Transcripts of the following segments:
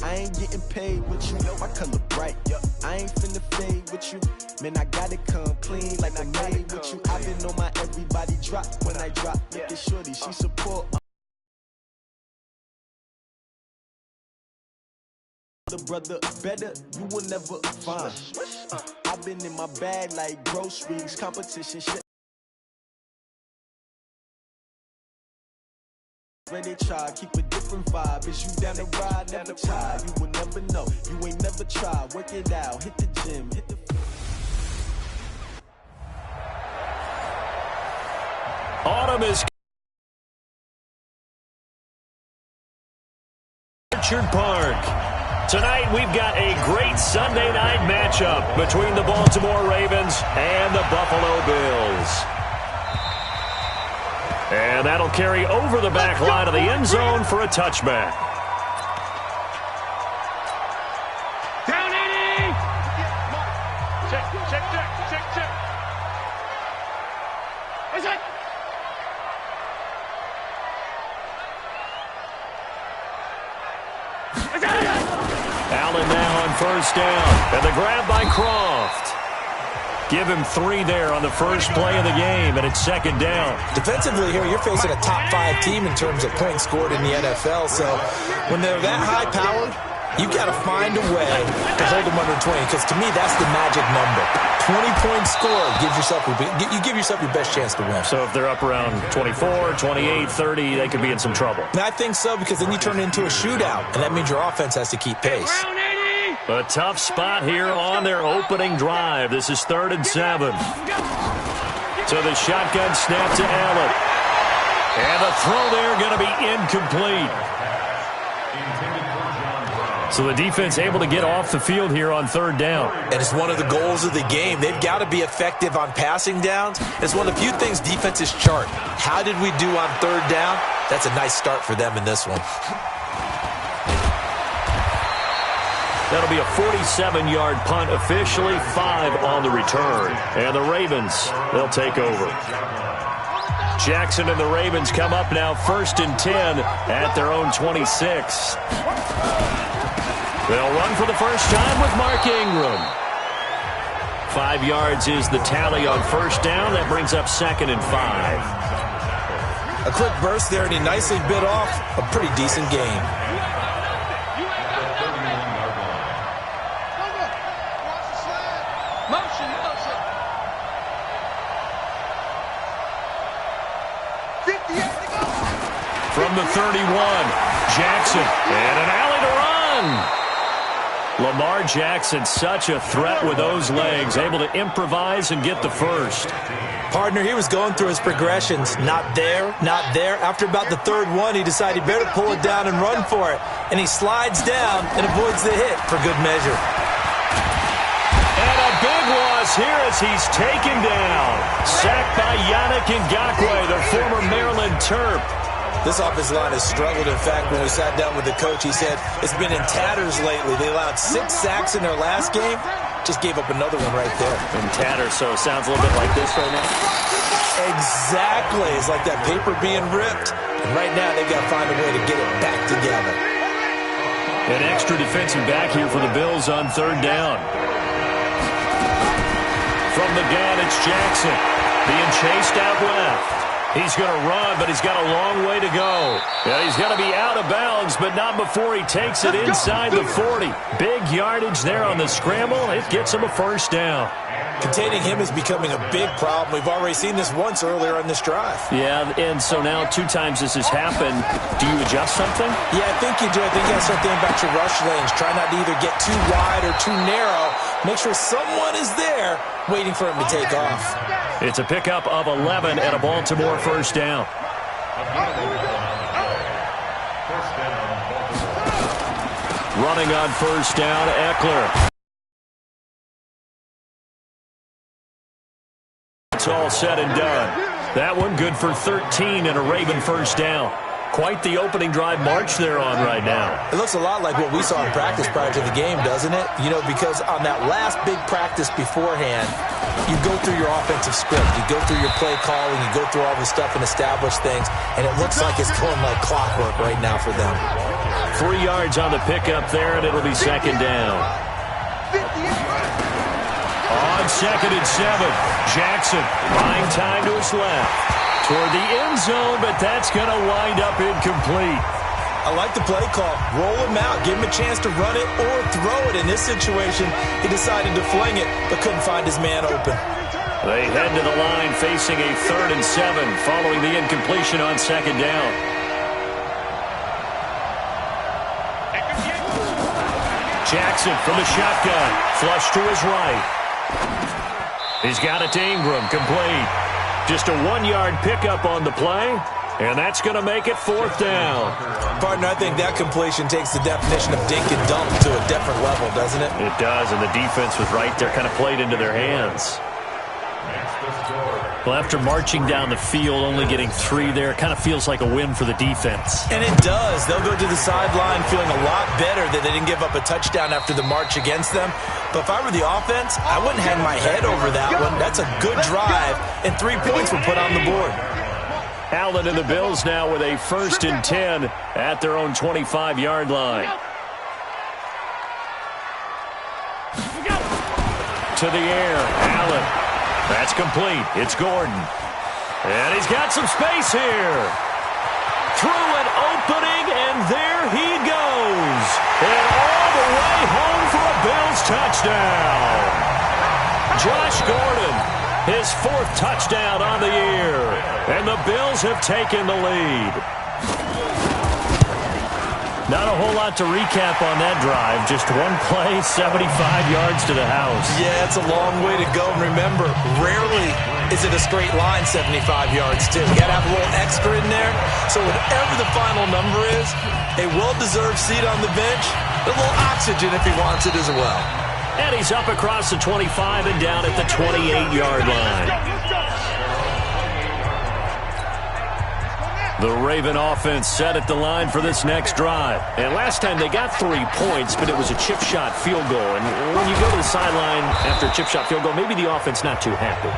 I ain't getting paid with you, know my color bright. I ain't finna fade with you. Man, I gotta come clean like I made with you. I've been on my everybody drop when I drop. Look at shorty, she support. The brother better, you will never find. I've been in my bag like groceries, competition shit. Where they try, keep a different vibe. Is you down the ride, never try. You will never know, you ain't never tried. Work it out, hit the gym, hit the... Autumn is Orchard Park. Tonight, we've got a great Sunday night matchup between the Baltimore Ravens and the Buffalo Bills. And that'll carry over the back line of the end zone for a touchback. Down 80! Check, check, check, check, check. What's that? Allen now on first down. And the grab by Croft. Give him 3 there on the first play of the game, and it's second down. Defensively here, you're facing a top-5 team in terms of points scored in the NFL. So when they're that high-powered, you got to find a way to hold them under 20, because to me, that's the magic number. 20-point score gives yourself you give yourself your best chance to win. So if they're up around 24, 28, 30, they could be in some trouble. And I think so, because then you turn it into a shootout, and that means your offense has to keep pace. A tough spot here on their opening drive. This is 3rd and 7. So the shotgun snap to Allen. And the throw there going to be incomplete. So the defense able to get off the field here on 3rd down. And it's one of the goals of the game. They've got to be effective on passing downs. It's one of the few things defenses chart. How did we do on 3rd down? That's a nice start for them in this one. That'll be a 47-yard punt, officially 5 on the return. And the Ravens, they'll take over. Jackson and the Ravens come up now 1st and 10 at their own 26. They'll run for the first time with Mark Ingram. 5 yards is the tally on first down. That brings up 2nd and 5. A quick burst there, and he nicely bit off a pretty decent game. From the 31, Jackson, and an alley to run. Lamar Jackson, such a threat with those legs, able to improvise and get the first. Partner, he was going through his progressions. Not there, not there. After about the 3rd one, he decided he better pull it down and run for it. And he slides down and avoids the hit for good measure. And a big loss here as he's taken down. Sacked by Yannick Ngakoue, the former Maryland Terp. This offensive line has struggled. In fact, when we sat down with the coach, he said it's been in tatters lately. They allowed 6 sacks in their last game. Just gave up another one right there. In tatters, so it sounds a little bit like this right now. Exactly. It's like that paper being ripped. And right now, they've got to find a way to get it back together. An extra defensive back here for the Bills on 3rd down. From the gun, it's Jackson being chased out left. He's going to run, but he's got a long way to go. Yeah, he's going to be out of bounds, but not before he takes it inside the 40. Big yardage there on the scramble. It gets him a first down. Containing him is becoming a big problem. We've already seen this once earlier on this drive. Yeah, and so now 2 times this has happened. Do you adjust something? Yeah, I think you do. I think you got to start thinking about your rush lanes. Try not to either get too wide or too narrow. Make sure someone is there waiting for him to take off. It's a pickup of 11 and a Baltimore first down. Running on first down, Eckler. It's all said and done. That one good for 13 and a Raven first down. Quite the opening drive march they're on right now. It looks a lot like what we saw in practice prior to the game, doesn't it? You know, because on that last big practice beforehand, you go through your offensive script. You go through your play calling. You go through all the stuff and establish things. And it looks like it's going like clockwork right now for them. 3 yards on the pickup there, and it'll be second down. On 2nd and 7, Jackson buying time to his left. Toward the end zone, but that's going to wind up incomplete. I like the play call. Roll him out, give him a chance to run it or throw it. In this situation, he decided to fling it, but couldn't find his man open. They head to the line facing a 3rd and 7 following the incompletion on 2nd down. Jackson from the shotgun. Flush to his right. He's got it to Ingram. Complete. Just a 1-yard pickup on the play, and that's going to make it 4th down. Partner, I think that completion takes the definition of dink and dunk to a different level, doesn't it? It does, and the defense was right there, kind of played into their hands. Well, after marching down the field, only getting 3 there, it kind of feels like a win for the defense. And it does. They'll go to the sideline feeling a lot better that they didn't give up a touchdown after the march against them. But if I were the offense, I wouldn't hang my head over that one. That's a good drive, and 3 points were put on the board. Allen and the Bills now with a 1st and 10 at their own 25-yard line. To the air, Allen. That's complete. It's Gordon. And he's got some space here. Through an opening, and there he goes. And all the way home for a Bills touchdown. Josh Gordon, his 4th touchdown on the year. And the Bills have taken the lead. Not a whole lot to recap on that drive. Just one play, 75 yards to the house. Yeah, it's a long way to go. And remember, rarely is it a straight line 75 yards, too. You got to have a little extra in there. So whatever the final number is, a well-deserved seat on the bench, a little oxygen if he wants it as well. And he's up across the 25 and down at the 28-yard line. The Raven offense set at the line for this next drive. And last time they got 3 points, but it was a chip shot field goal. And when you go to the sideline after a chip shot field goal, maybe the offense not too happy.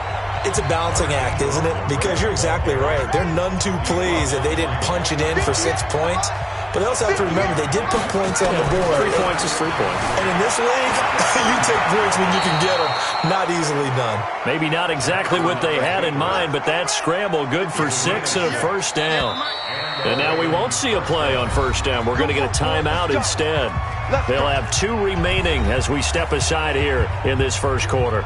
It's a balancing act, isn't it? Because you're exactly right. They're none too pleased that they didn't punch it in for 6 points. But they also have to remember they did put points on the board. 3 points is 3 points. And in this league, you take points when you can get them. Not easily done. Maybe not exactly what they had in mind, but that scramble good for 6 and a 1st down. And now we won't see a play on 1st down. We're going to get a timeout instead. They'll have 2 remaining as we step aside here in this 1st quarter.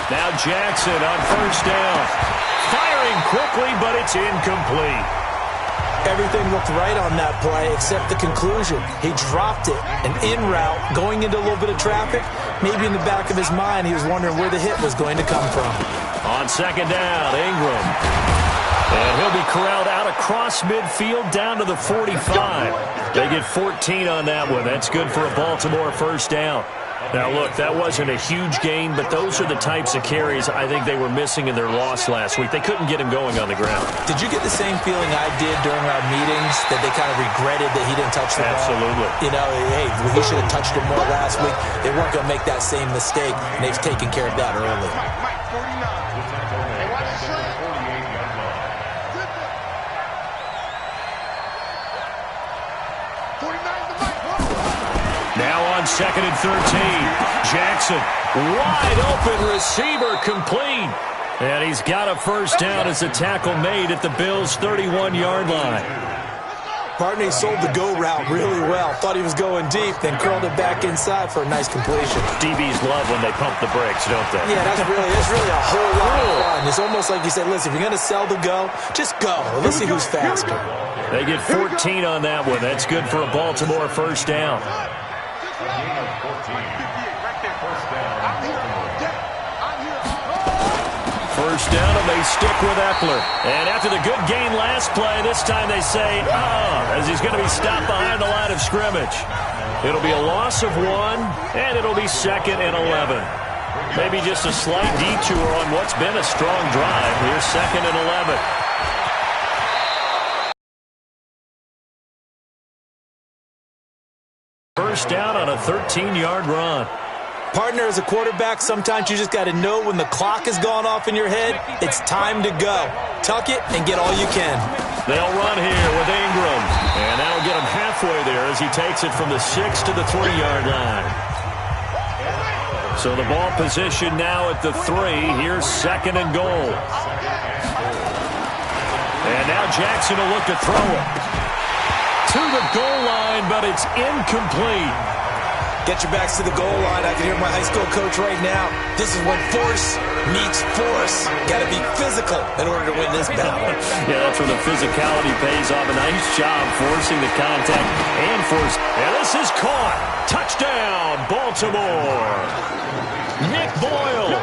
Now Jackson on 1st down. Firing quickly, but it's incomplete. Everything looked right on that play except the conclusion. He dropped it, an in route, going into a little bit of traffic. Maybe in the back of his mind, he was wondering where the hit was going to come from. On 2nd down, Ingram. And he'll be corralled out across midfield down to the 45. They get 14 on that one. That's good for a Baltimore 1st down. Now, look, that wasn't a huge gain, but those are the types of carries I think they were missing in their loss last week. They couldn't get him going on the ground. Did you get the same feeling I did during our meetings, that they kind of regretted that he didn't touch the ball? Absolutely. You know, hey, he should have touched it more last week. They weren't going to make that same mistake, and they've taken care of that early. Now on 2nd and 13, Jackson, wide open receiver, complete. And he's got a 1st down as the tackle made at the Bills' 31-yard line. Partner, he sold the go route really well. Thought he was going deep, then curled it back inside for a nice completion. DBs love when they pump the brakes, don't they? Yeah, that's really a whole lot of fun. It's almost like you said, listen, if you're going to sell the go, just go. Let's see who's faster. They get 14 on that one. That's good for a Baltimore 1st down. First down, and they stick with Eckler. And after the good gain last play, this time they say, as he's going to be stopped behind the line of scrimmage. It'll be a loss of 1, and it'll be 2nd and 11. Maybe just a slight detour on what's been a strong drive. Here's 2nd and 11. First down on a 13-yard run. Partner, as a quarterback, sometimes you just got to know when the clock has gone off in your head, it's time to go. Tuck it and get all you can. They'll run here with Ingram. And that'll get him halfway there as he takes it from the 6 to the 3-yard line. So the ball position now at the 3. Here's 2nd and goal. And now Jackson will look to throw it. To the goal line, but it's incomplete. Get your backs to the goal line. I can hear my high school coach right now. This is when force meets force. Got to be physical in order to win this battle. Yeah, that's where the physicality pays off. A nice job forcing the contact and force. And this is caught. Touchdown, Baltimore. Nick Boyle,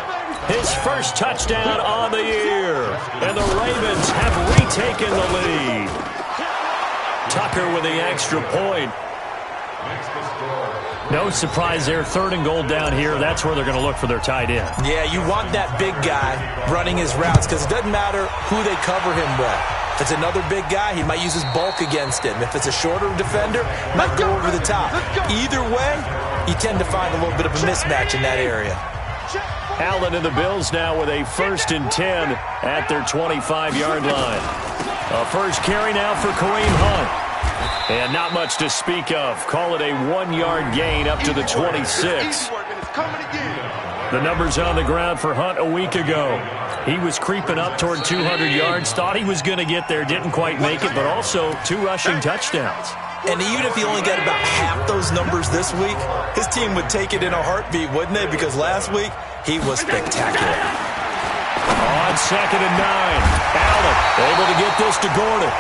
his first touchdown on the year. And the Ravens have retaken the lead. Tucker with the extra point. No surprise there. 3rd and goal down here. That's where they're going to look for their tight end. Yeah, you want that big guy running his routes because it doesn't matter who they cover him with. If it's another big guy, he might use his bulk against him. If it's a shorter defender, might go over the top. Either way, you tend to find a little bit of a mismatch in that area. Allen and the Bills now with a 1st and 10 at their 25-yard line. A first carry now for Kareem Hunt. And not much to speak of. Call it a 1-yard gain up to the 26. The numbers on the ground for Hunt a week ago. He was creeping up toward 200 yards. Thought he was going to get there. Didn't quite make it, but also 2 rushing touchdowns. And even if he only got about half those numbers this week, his team would take it in a heartbeat, wouldn't they? Because last week, he was spectacular. On 2nd and 9, Allen able to get this to Gordon.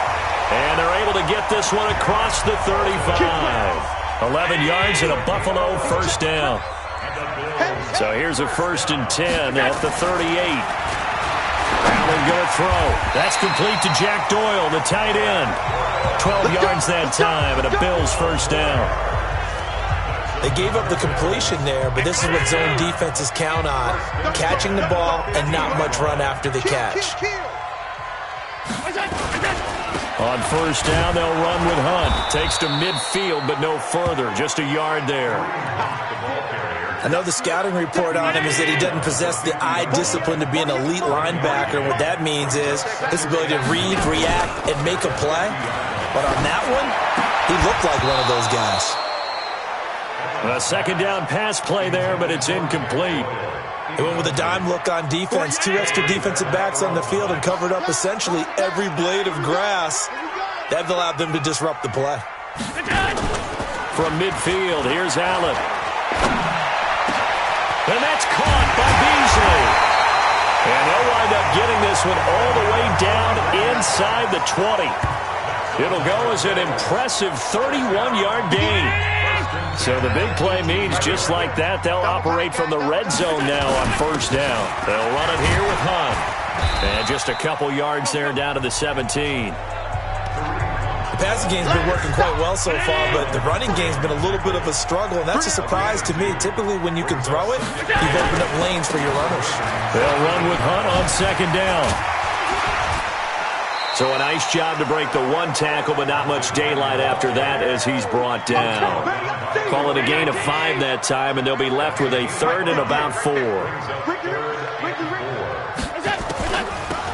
And they're able to get this one across the 35. 11 yards and a Buffalo first down. So here's a 1st and 10 at the 38. Allen going to throw. That's complete to Jack Doyle, the tight end. 12 yards that time and a Bills first down. They gave up the completion there, but this is what zone defenses count on. Catching the ball and not much run after the catch. On first down, they'll run with Hunt. Takes to midfield, but no further. Just a yard there. I know the scouting report on him is that he doesn't possess the eye discipline to be an elite linebacker. And what that means is his ability to read, react, and make a play. But on that one, he looked like one of those guys. A 2nd down pass play there, but it's incomplete. They went with a dime look on defense. 2 extra defensive backs on the field and covered up essentially every blade of grass. That allowed them to disrupt the play. From midfield, here's Allen. And that's caught by Beasley. And they'll wind up getting this one all the way down inside the 20. It'll go as an impressive 31-yard gain. So the big play means just like that, they'll operate from the red zone now on first down. They'll run it here with Hunt. And just a couple yards there down to the 17. The passing game's been working quite well so far, but the running game's been a little bit of a struggle, and that's a surprise to me. Typically, when you can throw it, you've opened up lanes for your runners. They'll run with Hunt on 2nd down. So a nice job to break the 1 tackle, but not much daylight after that as he's brought down. Call it a gain of 5 that time, and they'll be left with a 3rd and about 4.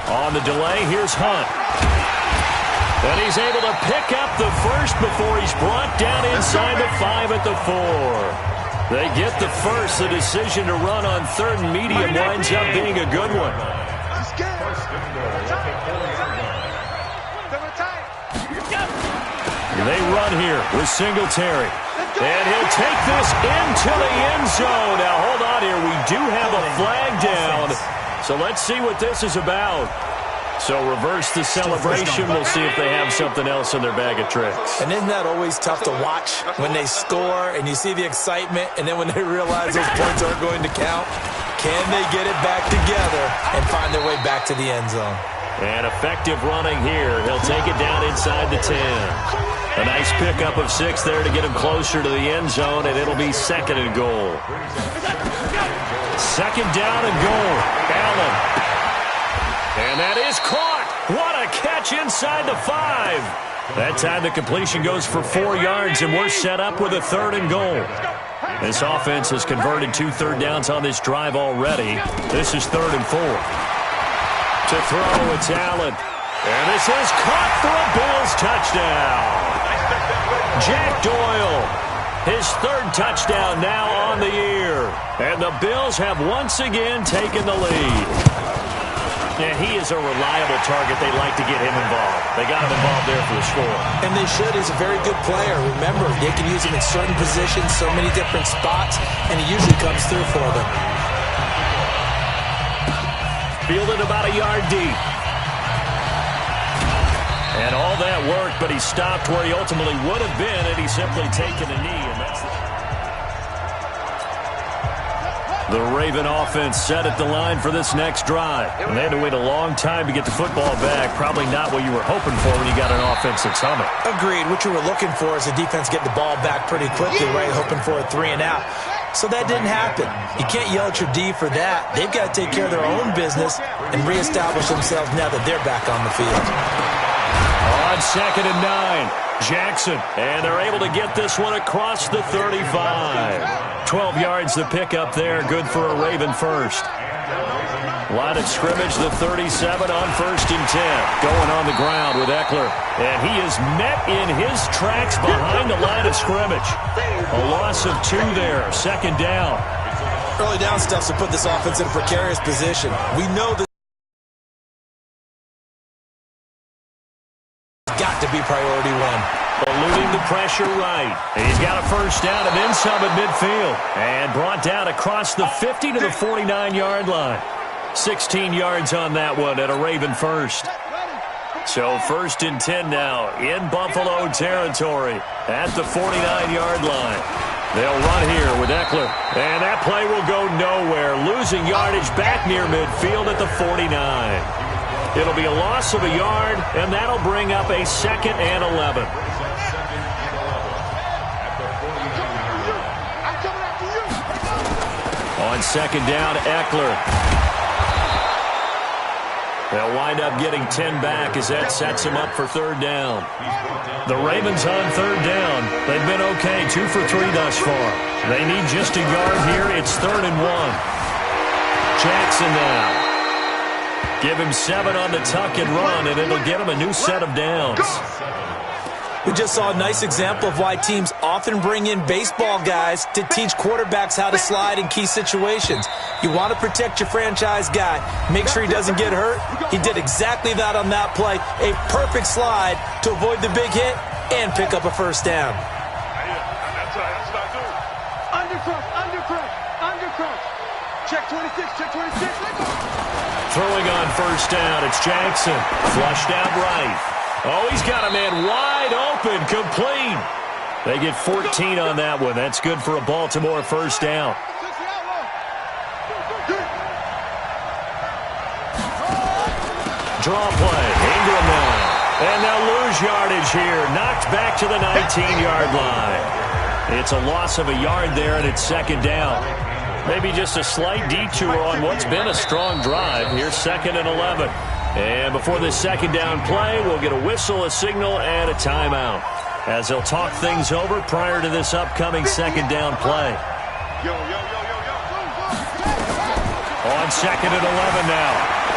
On the delay, here's Hunt. And he's able to pick up the first before he's brought down inside the 5 at the 4. They get the first. The decision to run on 3rd and medium winds up being a good one. They run here with Singletary. And he'll take this into the end zone. Now, hold on here. We do have a flag down. So let's see what this is about. So reverse the celebration. We'll see if they have something else in their bag of tricks. And isn't that always tough to watch when they score and you see the excitement, and then when they realize those points aren't going to count? Can they get it back together and find their way back to the end zone? And effective running here. He'll take it down inside the 10. A nice pickup of 6 there to get him closer to the end zone, and it'll be 2nd and goal. 2nd down and goal. Allen. And that is caught. What a catch inside the 5. That time the completion goes for 4 yards, and we're set up with a 3rd and goal. This offense has converted 2 third downs on this drive already. This is 3rd and 4. To throw, it's Allen. And this is caught for a Bills touchdown. Jack Doyle, his 3rd touchdown now on the year. And the Bills have once again taken the lead. And he is a reliable target. They like to get him involved. They got him involved there for the score. And they should. He's a very good player. Remember, they can use him in certain positions, so many different spots, and he usually comes through for them. Fielded about a yard deep. And all that worked, but he stopped where he ultimately would have been had he simply taken a knee. And that's the Raven offense set at the line for this next drive. And they had to wait a long time to get the football back. Probably not what you were hoping for when you got an offense that's humming. Agreed. What you were looking for is the defense get the ball back pretty quickly, right? Hoping for a 3 and out. So that didn't happen. You can't yell at your D for that. They've got to take care of their own business and reestablish themselves now that they're back on the field. On 2nd and 9, Jackson. And they're able to get this one across the 35. 12 yards to pick up there. Good for a Raven first. Line of scrimmage, the 37 on 1st and 10. Going on the ground with Eckler. And he is met in his tracks behind the line of scrimmage. A loss of 2 there. 2nd down. Early down stuff to put this offense in a precarious position. We know that got to be priority 1. Eluding the pressure right. He's got a first down and then some at midfield. And brought down across the 50 to the 49-yard line. 16 yards on that one at a Raven first. So 1st and 10 now in Buffalo territory at the 49-yard line. They'll run here with Eckler. And that play will go nowhere. Losing yardage back near midfield at the 49. It'll be a loss of a yard, and that'll bring up a 2nd and 11. On 2nd down, Eckler. They'll wind up getting 10 back as that sets him up for 3rd down. The Ravens on 3rd down. They've been okay, 2 for 3 thus far. They need just a yard here. It's 3rd and 1. Jackson now. Give him 7 on the tuck and run, and it'll get him a new set of downs. We just saw a nice example of why teams often bring in baseball guys to teach quarterbacks how to slide in key situations. You want to protect your franchise guy. Make sure he doesn't get hurt. He did exactly that on that play. A perfect slide to avoid the big hit and pick up a first down. That's what I do. Undercrunch. Check 26, check 26. Throwing on first down, it's Jackson. Flushed out right. Oh, he's got a man wide open, complete. They get 14 on that one. That's good for a Baltimore first down. Draw play, Ingram now. And they'll lose yardage here. Knocked back to the 19-yard line. It's a loss of a yard there, and it's 2nd down. Maybe just a slight detour on what's been a strong drive. Here's 2nd and 11. And before this 2nd down play, we'll get a whistle, a signal, and a timeout, as they'll talk things over prior to this upcoming 2nd down play. On 2nd and 11 now.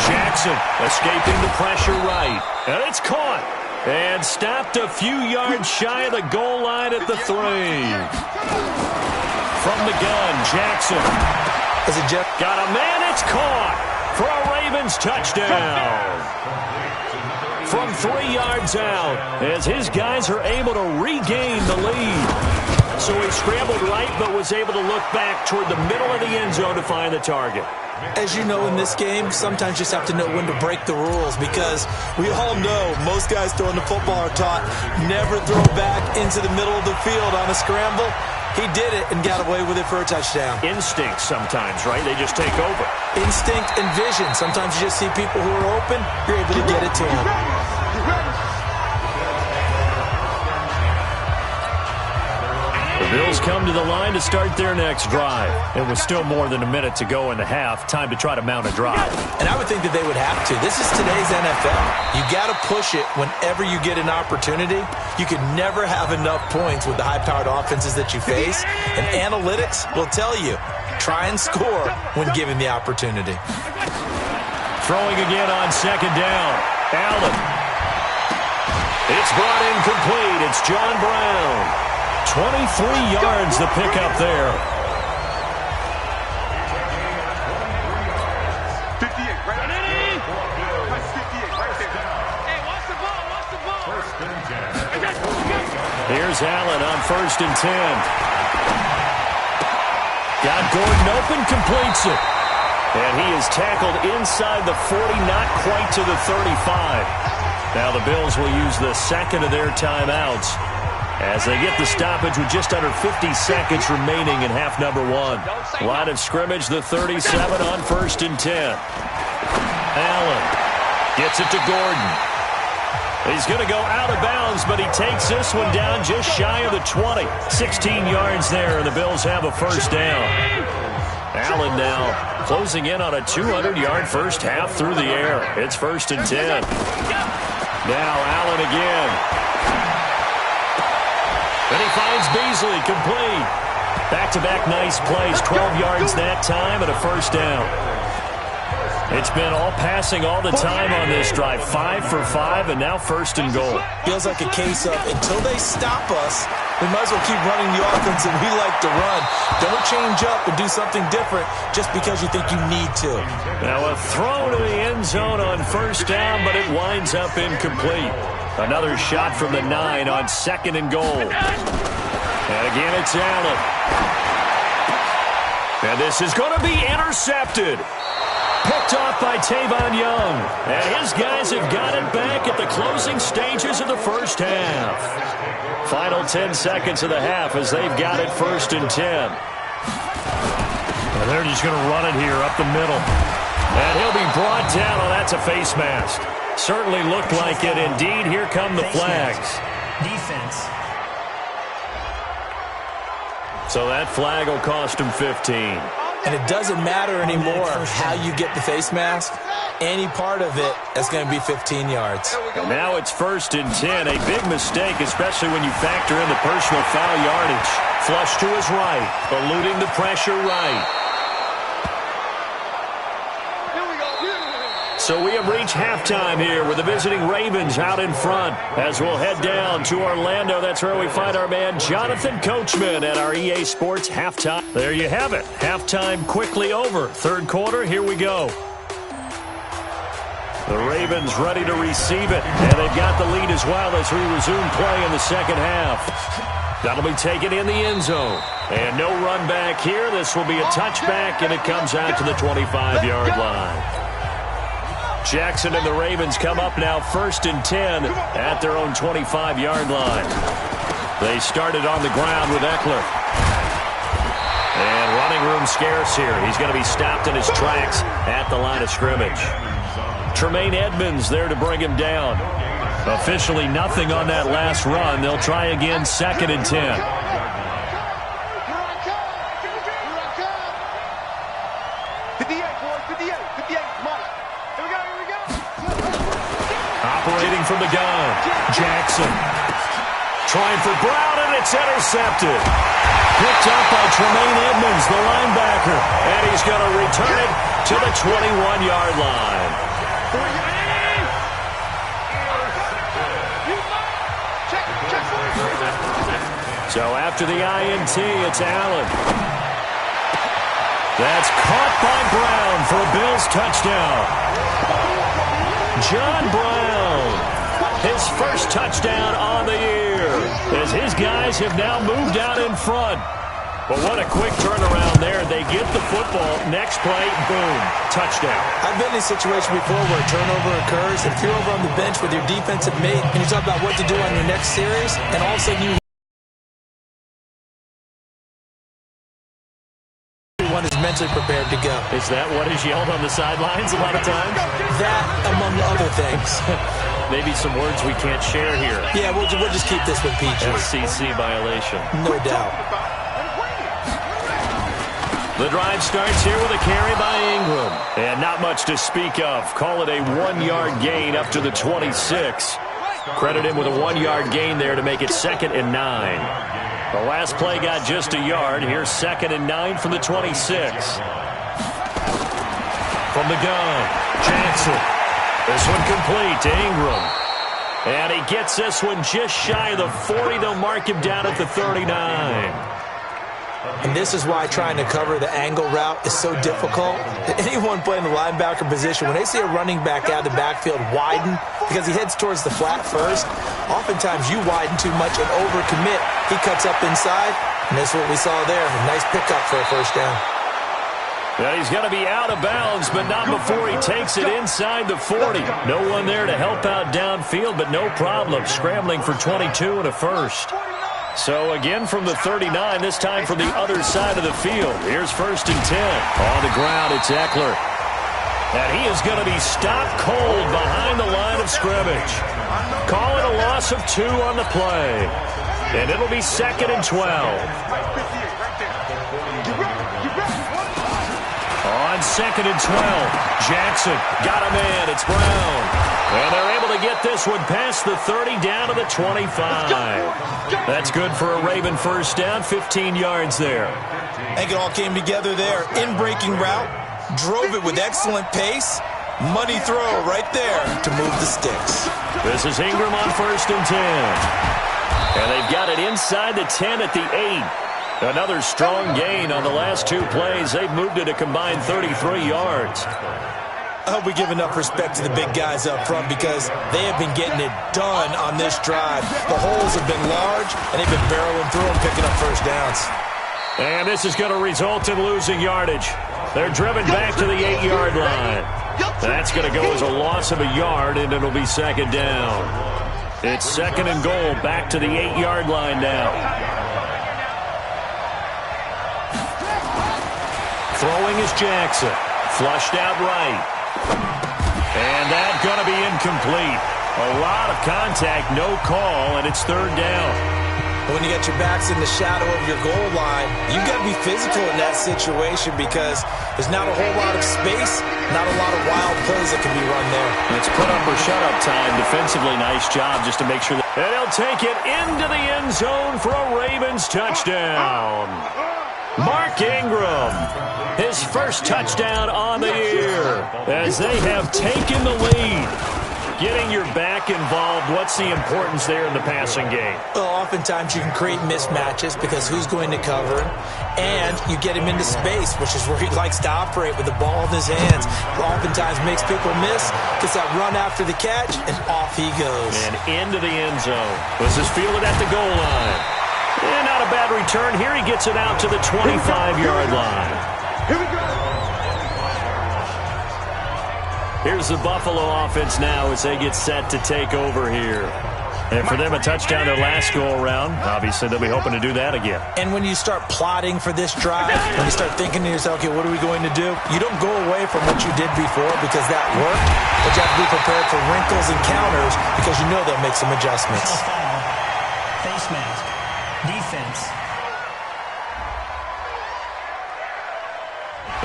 Jackson escaping the pressure right. And it's caught. And stopped a few yards shy of the goal line at the 3. From the gun, Jackson. Got a man, it's caught for a Ravens touchdown. From 3 yards out, as his guys are able to regain the lead. So he scrambled right, but was able to look back toward the middle of the end zone to find the target. As you know, in this game, sometimes you just have to know when to break the rules, because we all know most guys throwing the football are taught never throw back into the middle of the field on a scramble. He did it and got away with it for a touchdown. Instinct sometimes, right? They just take over. Instinct and vision. Sometimes you just see people who are open, you're able to get it to them. Bills come to the line to start their next drive. It was still more than a minute to go in the half. Time to try to mount a drive. And I would think that they would have to. This is today's NFL. You got to push it whenever you get an opportunity. You can never have enough points with the high-powered offenses that you face. And analytics will tell you, try and score when given the opportunity. Throwing again on second down. Allen. It's brought in complete. It's John Brown. 23 yards the pickup there. 58, right there. 58, right there. Hey, watch the ball, watch the ball. Here's Allen on 1st and 10. Got Gordon open, completes it. And he is tackled inside the 40, not quite to the 35. Now the Bills will use the second of their timeouts as they get the stoppage with just under 50 seconds remaining in half number 1. Line of scrimmage, the 37 on 1st and 10. Allen gets it to Gordon. He's going to go out of bounds, but he takes this one down just shy of the 20. 16 yards there, and the Bills have a first down. Allen now closing in on a 200-yard first half through the air. It's 1st and 10. Now Allen again. And he finds Beasley, complete. Back-to-back nice plays, 12 yards that time and a first down. It's been all passing all the time on this drive. 5 for 5 and now 1st and goal. Feels like a case of until they stop us, we might as well keep running the offense that we like to run. Don't change up and do something different just because you think you need to. Now a throw to the end zone on 1st down, but it winds up incomplete. Another shot from the 9 on 2nd and goal. And again, it's Allen. And this is going to be intercepted. Picked off by Tavon Young. And his guys have got it back at the closing stages of the first half. Final 10 seconds of the half as they've got it 1st and 10. And they're just going to run it here up the middle. And he'll be brought down. Oh, that's a face mask. Certainly looked like it. Indeed, here come the flags. Defense. So that flag will cost him 15. And it doesn't matter anymore how you get the face mask. Any part of it is going to be 15 yards. And now it's 1st and 10. A big mistake, especially when you factor in the personal foul yardage. Flush to his right, eluding the pressure right. So we have reached halftime here with the visiting Ravens out in front. As we'll head down to Orlando, that's where we find our man Jonathan Coachman at our EA Sports halftime. There you have it. Halftime quickly over. 3rd quarter, here we go. The Ravens ready to receive it. And they've got the lead as well as we resume play in the second half. That'll be taken in the end zone. And no run back here. This will be a touchback, and it comes out to the 25-yard line. Jackson and the Ravens come up now 1st and 10 at their own 25-yard line. They started on the ground with Eckler. And running room scarce here. He's going to be stopped in his tracks at the line of scrimmage. Tremaine Edmonds there to bring him down. Officially nothing on that last run. They'll try again 2nd and 10. Operating from the gun, Jackson. Trying for Brown, and it's intercepted. Picked up by Tremaine Edmonds, the linebacker. And he's going to return it to the 21-yard line. So after the INT, it's Allen. That's caught by Brown for a Bills touchdown. John Brown, his first touchdown on the year, as his guys have now moved out in front. But what a quick turnaround there. They get the football. Next play, boom, touchdown. I've been in a situation before where a turnover occurs. If you're over on the bench with your defensive mate and you talk about what to do on your next series, and all of a sudden you one is meant mentally prepared to go. Is that what is yelled on the sidelines a lot of times? That, among other things. Maybe some words we can't share here. Yeah, we'll just keep this one PG. FCC violation. No doubt. The drive starts here with a carry by Ingram. And not much to speak of. Call it a 1-yard gain up to the 26. Credit him with a 1-yard gain there to make it 2nd and 9. The last play got just a yard. Here's 2nd and 9 from the 26. From the gun, Jackson. This one complete to Ingram. And he gets this one just shy of the 40. They'll mark him down at the 39. And this is why trying to cover the angle route is so difficult. Anyone playing the linebacker position, when they see a running back out of the backfield widen because he heads towards the flat first, oftentimes you widen too much and overcommit. He cuts up inside, and that's what we saw there. A nice pickup for a first down. Well, he's going to be out of bounds, but not before he takes it inside the 40. No one there to help out downfield, but no problem. Scrambling for 22 and a first. So again from the 39, this time from the other side of the field. Here's 1st and 10. On the ground, it's Eckler. And he is going to be stopped cold behind the line of scrimmage. Call it a loss of 2 on the play. And it'll be 2nd and 12. On 2nd and 12, Jackson got a man. It's Brown. And they're able to get this one past the 30 down to the 25. That's good for a Raven first down, 15 yards there. I think it all came together there. In-breaking route, drove it with excellent pace. Money throw right there to move the sticks. This is Ingram on 1st and 10. And they've got it inside the 10 at the 8. Another strong gain on the last 2 plays. They've moved it a combined 33 yards. I hope we give enough respect to the big guys up front because they have been getting it done on this drive. The holes have been large, and they've been barreling through them, picking up first downs. And this is going to result in losing yardage. They're driven back to the 8-yard line. That's going to go as a loss of a yard, and it'll be 2nd down. It's 2nd and goal, back to the 8-yard line now. Throwing is Jackson. Flushed out right. And that's going to be incomplete. A lot of contact, no call, and it's 3rd down. When you got your backs in the shadow of your goal line, you've got to be physical in that situation because there's not a whole lot of space, not a lot of wild plays that can be run there. It's put up or shut up time. Defensively, nice job just to make sure that... And he'll take it into the end zone for a Ravens touchdown. Mark Ingram, his first touchdown on the year as they have taken the lead. Getting your back involved, what's the importance there in the passing game? Well, oftentimes you can create mismatches because who's going to cover him, and you get him into space, which is where he likes to operate with the ball in his hands. Oftentimes makes people miss, gets that run after the catch, and off he goes. And into the end zone. This is fielded at the goal line. And not a bad return. Here he gets it out to the 25-yard line. Here we go. Here's the Buffalo offense now as they get set to take over here. And for them, a touchdown their last go-around. Obviously, they'll be hoping to do that again. And when you start plotting for this drive, when you start thinking to yourself, okay, what are we going to do? You don't go away from what you did before because that worked, but you have to be prepared for wrinkles and counters because you know they'll make some adjustments. Face mask. Defense.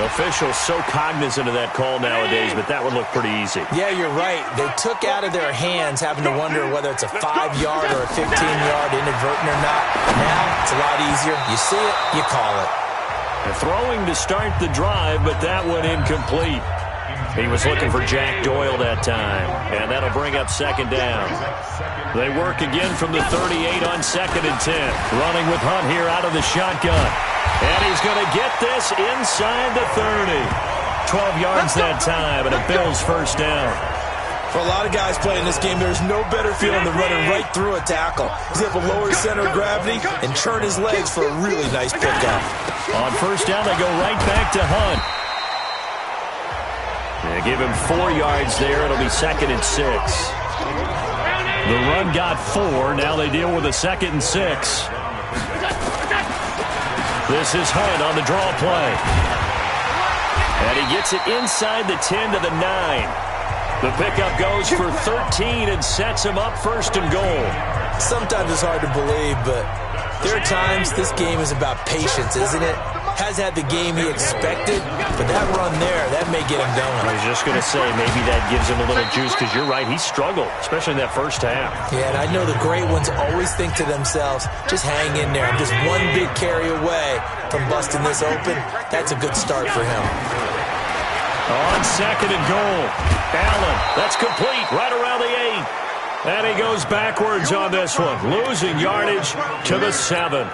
Officials so cognizant of that call nowadays, but that would look pretty easy. Yeah, you're right. They took out of their hands having to wonder whether it's a 5-yard or a 15-yard inadvertent or not. Now, it's a lot easier. You see it, you call it. They're throwing to start the drive, but that one incomplete. He was looking for Jack Doyle that time, and that'll bring up 2nd down. They work again from the 38 on 2nd and 10. Running with Hunt here out of the shotgun. And he's going to get this inside the 30. 12 yards that time, and a Bills first down. For a lot of guys playing this game, there's no better feeling than running right through a tackle. He's able to lower his center of gravity and turn his legs for a really nice pickup. On first down, they go right back to Hunt. They give him 4 yards there. It'll be 2nd and 6. The run got 4. Now they deal with a 2nd and 6. This is Hunt on the draw play. And he gets it inside the 10 to the 9. The pickup goes for 13 and sets him up first and goal. Sometimes it's hard to believe, but there are times this game is about patience, isn't it? Has had the game he expected, but that run there, that may get him going. I was just going to say, maybe that gives him a little juice, because you're right, he struggled, especially in that first half. Yeah, and I know the great ones always think to themselves, just hang in there. I'm just one big carry away from busting this open. That's a good start for him. On second and goal, Allen, that's complete, right around the 8. And he goes backwards on this one, losing yardage to the 7.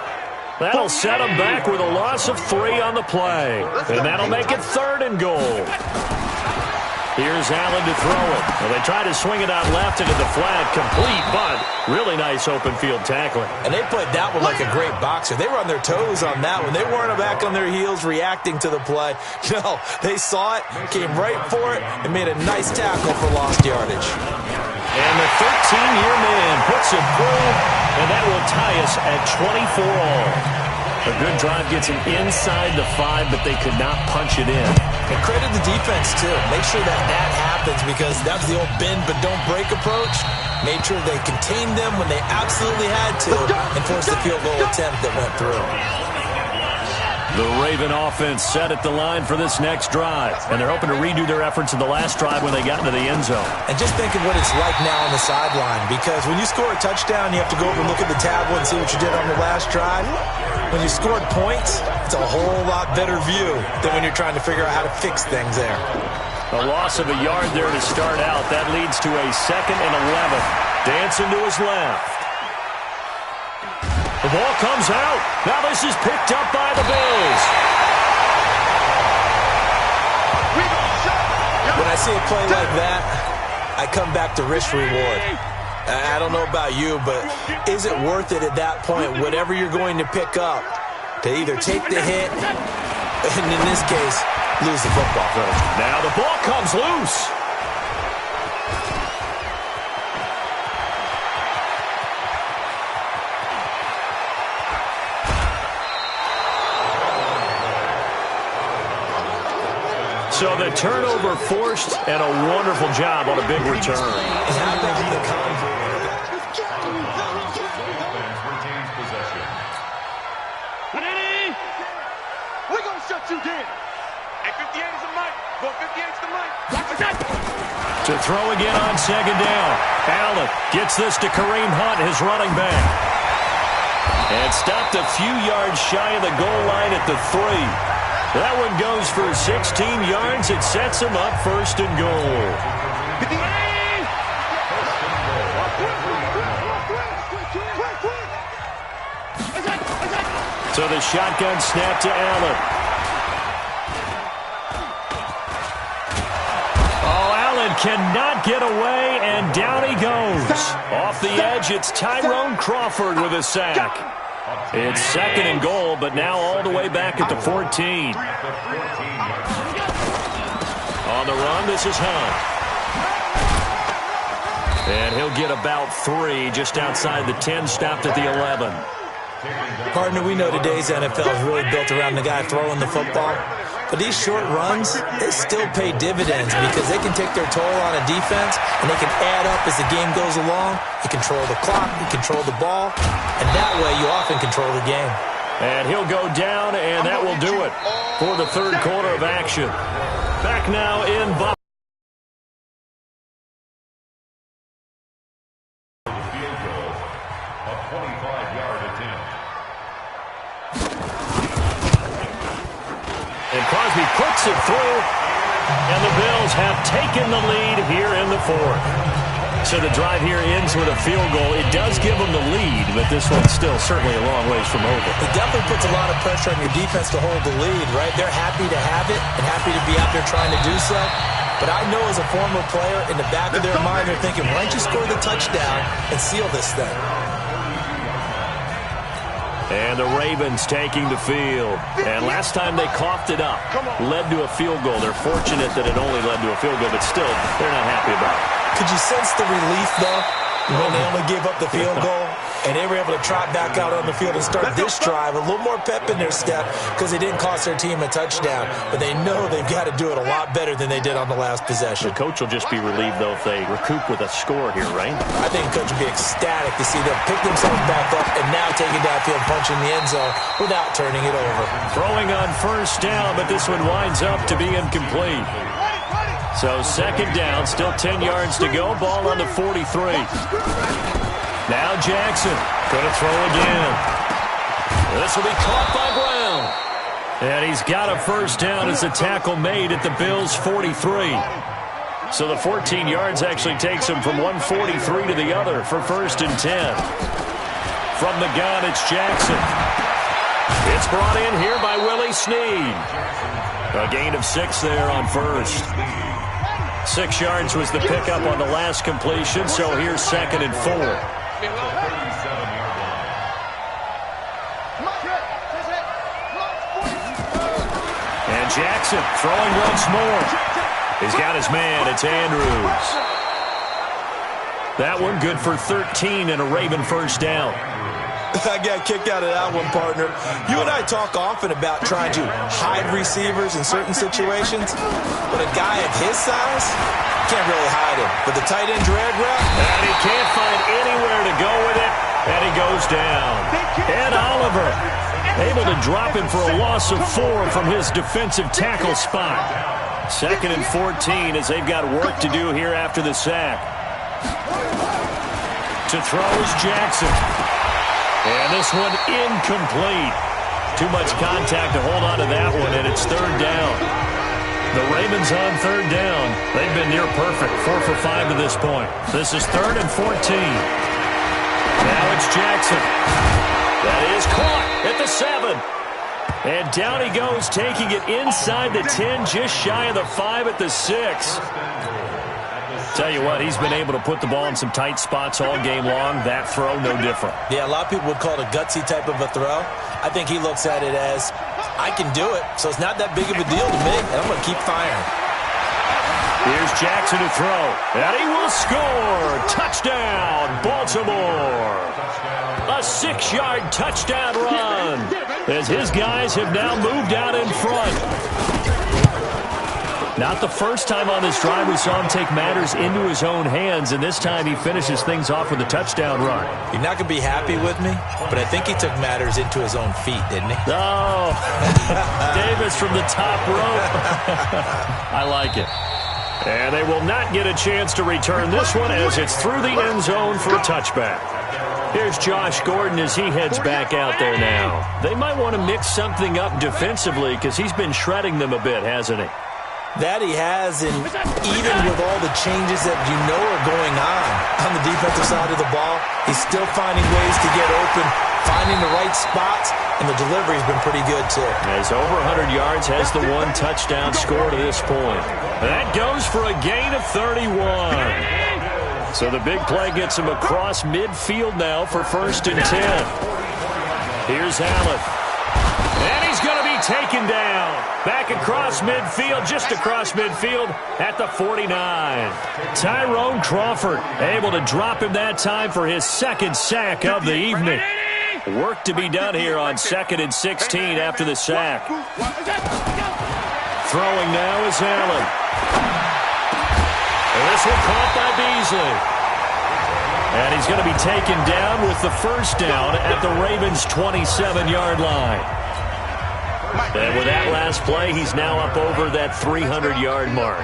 That'll set him back with a loss of 3 on the play. And that'll make it third and goal. Here's Allen to throw it. Well, they try to swing it out left into the flat, complete, but really nice open field tackling. And they played that one like a great boxer. They were on their toes on that one. They weren't back on their heels reacting to the play. No, they saw it, came right for it, and made a nice tackle for lost yardage. And the 13-year man puts it through, and that will tie us at 24 all. A good drive gets him inside the 5, but they could not punch it in. And credit the defense, too. Make sure that happens, because that was the old bend but don't break approach. Made sure they contained them when they absolutely had to and forced the field goal attempt that went through. The Raven offense set at the line for this next drive, and they're hoping to redo their efforts in the last drive when they got into the end zone. And just think of what it's like now on the sideline, because when you score a touchdown, you have to go over and look at the tablet and see what you did on the last drive. When you scored points, it's a whole lot better view than when you're trying to figure out how to fix things there. A loss of a yard there to start out. That leads to a 2nd and 11. Dancing to his left. The ball comes out. Now this is picked up by the Bills. When I see a play like that, I come back to risk-reward. I don't know about you, but is it worth it at that point, whatever you're going to pick up, to either take the hit, and in this case, lose the football? Now the ball comes loose. So the turnover forced, and a wonderful job on a big return. We're going to shut you down. And 58 is the mic. Go 58 is the mic. To throw again on second down. Allen gets this to Kareem Hunt, his running back. And stopped a few yards shy of the goal line at the 3. That one goes for 16 yards. It sets him up first and goal. So the shotgun snap to Allen. Oh, Allen cannot get away, and down he goes. Off the edge, it's Tyrone Crawford with a sack. It's 2nd and goal, but now all the way back at the 14. On the run, this is Hunt. And he'll get about 3 just outside the 10, stopped at the 11. Partner, we know today's NFL is really built around the guy throwing the football. But these short runs, they still pay dividends because they can take their toll on a defense, and they can add up as the game goes along. You control the clock, you control the ball, and that way you often control the game. And he'll go down, and that will do it for the third quarter of action. Back now in Buffalo. And Crosby puts it through, and the Bills have taken the lead here in the 4th. So the drive here ends with a field goal. It does give them the lead, but this one's still certainly a long ways from over. It definitely puts a lot of pressure on your defense to hold the lead, right? They're happy to have it and happy to be out there trying to do so. But I know as a former player, in the back of their mind, they're thinking, why don't you score the touchdown and seal this thing? And the Ravens taking the field. And last time they coughed it up, led to a field goal. They're fortunate that it only led to a field goal, but still, they're not happy about it. Could you sense the relief, though, when they only gave up the field goal? and they were able to trot back out on the field and start this drive. A little more pep in their step because they didn't cost their team a touchdown, but they know they've got to do it a lot better than they did on the last possession. The coach will just be relieved, though, if they recoup with a score here, right? I think the coach will be ecstatic to see them pick themselves back up and now take it downfield, punch in the end zone without turning it over. Throwing on first down, but this one winds up to be incomplete. So second down, still 10 yards to go. Ball on the 43. Now Jackson going to throw again. This will be caught by Brown. And he's got a first down as the tackle made at the Bills' 43. So the 14 yards actually takes him from one 43 to the other for first and 10. From the gun, it's Jackson. It's brought in here by Willie Snead. A gain of 6 there on first. 6 yards was the pickup on the last completion, so here's second and 4. And Jackson throwing once more. He's got his man. It's Andrews. That one good for 13 and a Raven first down. I got kicked out of that one, partner. You and I talk often about trying to hide receivers in certain situations, but a guy of his size can't really hide him. With the tight end drag route, and he can't find anywhere to go with it, and he goes down. Ed Oliver able to drop him for a loss of 4 from his defensive tackle spot. Second and 14 as they've got work to do here after the sack. To throw is Jackson. And this one incomplete. Too much contact to hold on to that one, and it's third down. The Ravens on third down. They've been near perfect, 4 for 5 to this point. This is third and 14. Now it's Jackson. That is caught at the 7. And down he goes, taking it inside the 10, just shy of the 5 at the 6. Tell you what, he's been able to put the ball in some tight spots all game long. That throw, no different. Yeah, a lot of people would call it a gutsy type of a throw. I think he looks at it as, I can do it, so it's not that big of a deal to me, and I'm going to keep firing. Here's Jackson to throw, and he will score. Touchdown, Baltimore. A 6-yard touchdown run as his guys have now moved out in front. Not the first time on this drive we saw him take matters into his own hands, and this time he finishes things off with a touchdown run. You're not going to be happy with me, but I think he took matters into his own feet, didn't he? Oh, Davis from the top rope. I like it. And they will not get a chance to return this one as it's through the end zone for a touchback. Here's Josh Gordon as he heads back out there now. They might want to mix something up defensively because he's been shredding them a bit, hasn't he? That he has, and even with all the changes that you know are going on the defensive side of the ball, he's still finding ways to get open, finding the right spots, and the delivery's been pretty good, too. As over 100 yards, has the 1 touchdown score to this point. That goes for a gain of 31. So the big play gets him across midfield now for first and 10. Here's Allen. And he's going to be taken down. Back across midfield, just across midfield at the 49. Tyrone Crawford able to drop him that time for his second sack of the evening. Work to be done here on 2nd and 16 after the sack. Throwing now is Allen. And this one caught by Beasley. And he's going to be taken down with the first down at the Ravens' 27-yard line. And with that last play, he's now up over that 300-yard mark.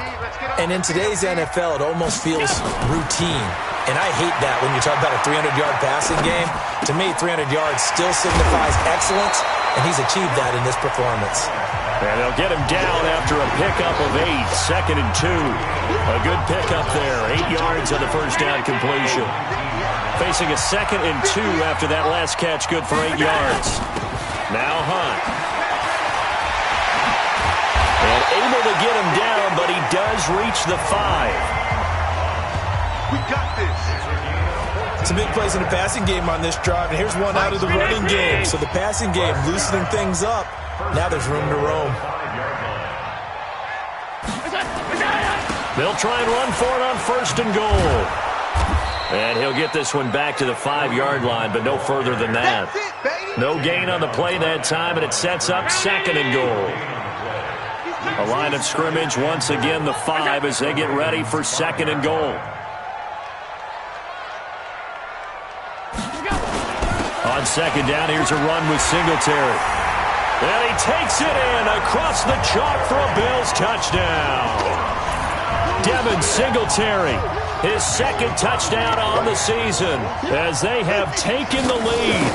And in today's NFL, it almost feels routine. And I hate that when you talk about a 300-yard passing game. To me, 300 yards still signifies excellence, and he's achieved that in this performance. And they'll get him down after a pickup of 8, 2nd and 2. A good pickup there, 8 yards on the first down completion. Facing a 2nd and 2 after that last catch, good for 8 yards. Now Hunt. And able to get him down, but he does reach the 5. We got this. Some big plays in the passing game on this drive, and here's one out of the running game. So the passing game loosening things up. Now there's room to roam. They'll try and run for it on first and goal. And he'll get this one back to the 5-yard line, but no further than that. No gain on the play that time, and it sets up 2nd and goal. A line of scrimmage, once again the 5 as they get ready for 2nd and goal. On 2nd down, here's a run with Singletary. And he takes it in across the chalk for a Bills touchdown. Devin Singletary, his 2nd touchdown on the season as they have taken the lead.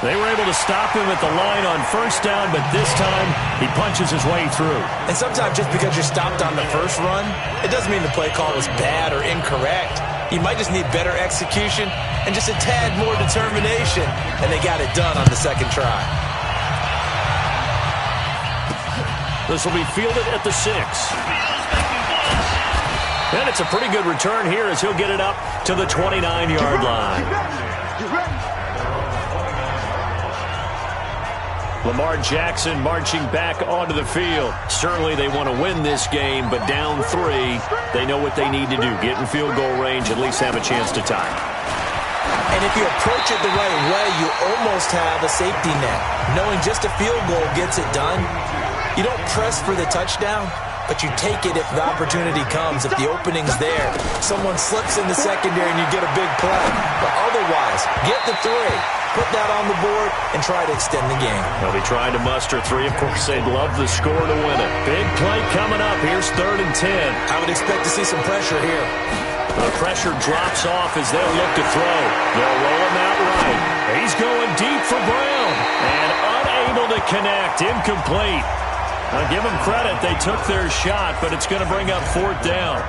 They were able to stop him at the line on 1st down, but this time he punches his way through. And sometimes just because you're stopped on the first run, it doesn't mean the play call was bad or incorrect. You might just need better execution and just a tad more determination, and they got it done on the 2nd try. This will be fielded at the 6. And it's a pretty good return here as he'll get it up to the 29-yard line. Lamar Jackson marching back onto the field. Certainly they want to win this game, but down 3, they know what they need to do. Get in field goal range, at least have a chance to tie. And if you approach it the right way, you almost have a safety net. Knowing just a field goal gets it done. You don't press for the touchdown, but you take it if the opportunity comes, if the opening's there. Someone slips in the secondary and you get a big play. But otherwise, get the 3. Put that on the board and try to extend the game. They'll be trying to muster 3. Of course, they'd love the score to win it. Big play coming up. Here's 3rd and 10. I would expect to see some pressure here. The pressure drops off as they'll look to throw. They'll roll him out right. He's going deep for Brown. And unable to connect. Incomplete. I'll give them credit. They took their shot, but it's going to bring up 4th down.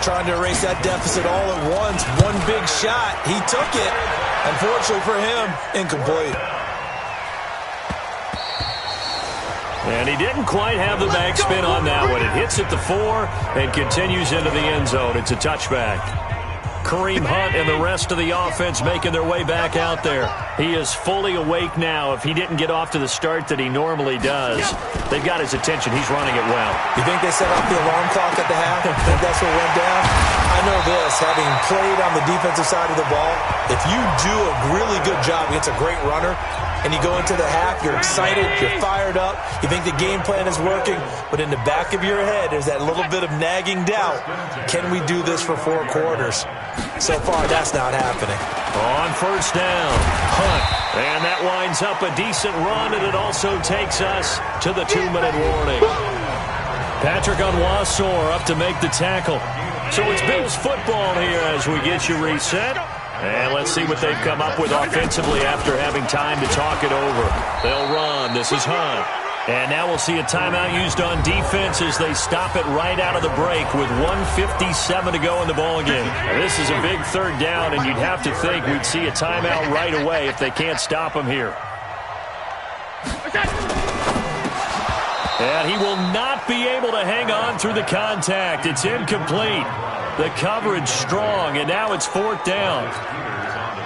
Trying to erase that deficit all at once. One big shot. He took it. Unfortunately for him, incomplete. And he didn't quite have the backspin on that one. It hits at the 4 and continues into the end zone. It's a touchback. Kareem Hunt and the rest of the offense making their way back out there. He is fully awake now if he didn't get off to the start that he normally does. They've got his attention. He's running it well. You think they set off the alarm clock at the half? I think that's what went down? I know this, having played on the defensive side of the ball, if you do a really good job against a great runner, and you go into the half, you're excited, you're fired up, you think the game plan is working, but in the back of your head, there's that little bit of nagging doubt. Can we do this for 4 quarters? So far, that's not happening. On 1st down, Hunt. And that winds up a decent run, and it also takes us to the 2-minute warning. Patrick Onwuasor up to make the tackle. So it's Bills football here as we get you reset. And let's see what they've come up with offensively after having time to talk it over. They'll run. This is Hunt. And now we'll see a timeout used on defense as they stop it right out of the break with 1:57 to go in the ballgame. This is a big 3rd down, and you'd have to think we'd see a timeout right away if they can't stop him here. And he will not be able to hang on through the contact. It's incomplete. The coverage strong, and now it's 4th down.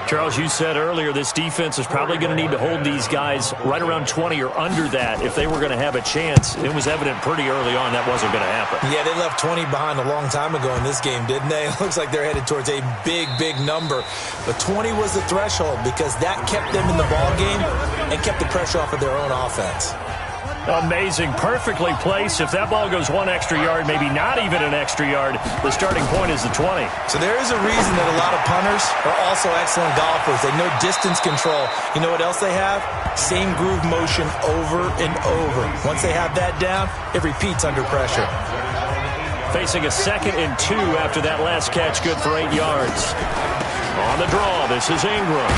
Charles, you said earlier this defense is probably going to need to hold these guys right around 20 or under that if they were going to have a chance. It was evident pretty early on that wasn't going to happen. Yeah, they left 20 behind a long time ago in this game, didn't they? It looks like they're headed towards a big, big number. But 20 was the threshold because that kept them in the ball game and kept the pressure off of their own offense. Amazing. Perfectly placed. If that ball goes 1 extra yard, maybe not even an extra yard, the starting point is the 20. So there is a reason that a lot of punters are also excellent golfers. They know distance control. You know what else they have? Same groove motion over and over. Once they have that down, it repeats under pressure. Facing a 2nd and 2 after that last catch, good for 8 yards. On the draw, this is Ingram.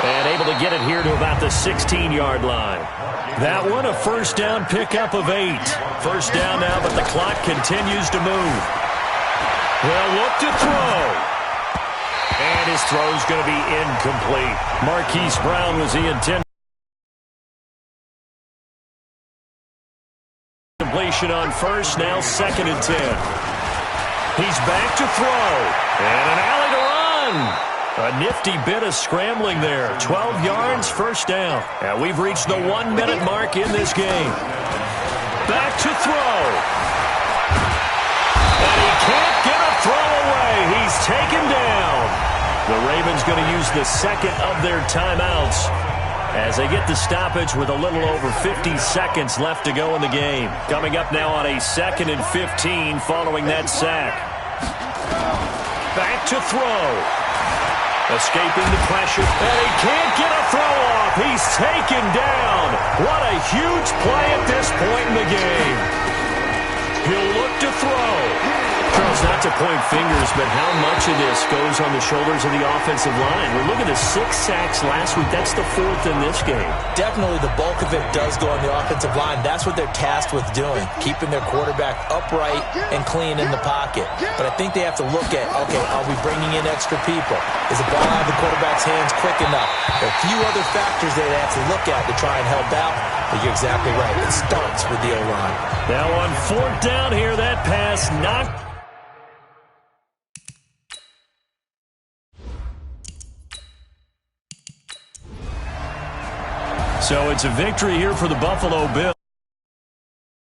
And able to get it here to about the 16-yard line. That one a 1st down pickup of 8. 1st down now, but the clock continues to move. They'll look to throw. And his throw's going to be incomplete. Marquise Brown was the intended completion on 1st, now 2nd and 10. He's back to throw. And an alley to run. A nifty bit of scrambling there. 12 yards, 1st down. And we've reached the 1-minute mark in this game. Back to throw. And he can't get a throw away. He's taken down. The Ravens going to use the second of their timeouts as they get the stoppage with a little over 50 seconds left to go in the game. Coming up now on a 2nd and 15 following that sack. Back to throw. Escaping the pressure, and he can't get a throw off. He's taken down. What a huge play at this point in the game. He'll look to throw. Charles, not to point fingers, but how much of this goes on the shoulders of the offensive line? We're looking at 6 sacks last week. That's the 4th in this game. Definitely the bulk of it does go on the offensive line. That's what they're tasked with doing, keeping their quarterback upright and clean in the pocket. But I think they have to look at, okay, are we bringing in extra people? Is the ball out of the quarterback's hands quick enough? There are a few other factors that they have to look at to try and help out. But you're exactly right. It starts with the O-line. Now on 4th down here, that pass knocked. So it's a victory here for the Buffalo Bills.